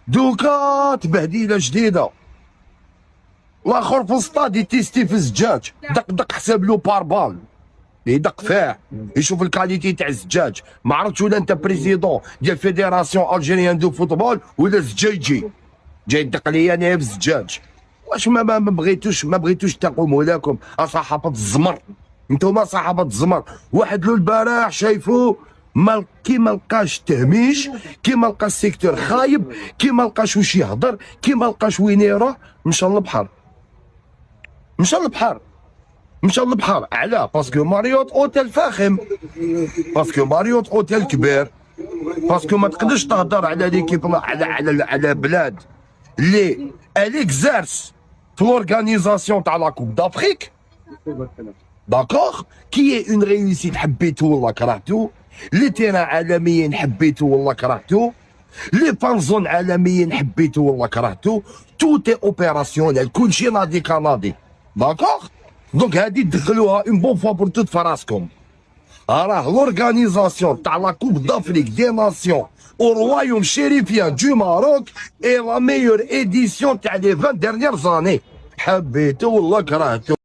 دوكا تبهديله جديده. الاخر في السطاد يتيستي في الزجاج، دق حسب له باربال يدق فيه يشوف الكاليتي تاع الزجاج. ما عرفتش ولا انت بريزيدون ديال فيديراسيون الجيريان دو فوتبول ولا الزجاجي جاي يدق ليا انا بالزجاج. واش ما بغيتوش تقوموا لكم صحافه الزمر؟ انتوما صحافه الزمر. واحد له البارح شايفو كي ما لقاش تهميش، كي ما لقاش السيكتور خايب، كي ما لقاش واش يهضر، كي ما لقاش وين يروح، مشى للبحر. مشى للبحر. علاه؟ باسكو ماريوت اوتيل فاخم، باسكو ماريوت اوتيل كبير، باسكو ما تقدرش تهضر على ليكيب على بلاد اللي اليكزارس في لورغانيزاسيون تاع لا كوب دافريك. داكوغ كي اون ريوسيت حبيتو والله كرهتو، لي تيران عالميين حبيتو والله كرهتو، لي فانزون عالميين حبيتو والله كرهتو، توتي اوبيراسيونيل كلشي ناضي كناضي. داكوغ دونك هادي تدخلوها اون بون فوا بور توت فراسكم. راه لورغانيزاسيون تاع لا كوب دافريك دي ناسيون او رويوم شيريفيان دو ماروك اي لا ميور اديسيون تاع لي 20 ديرنيير زاني. حبيتو والله كرهتو.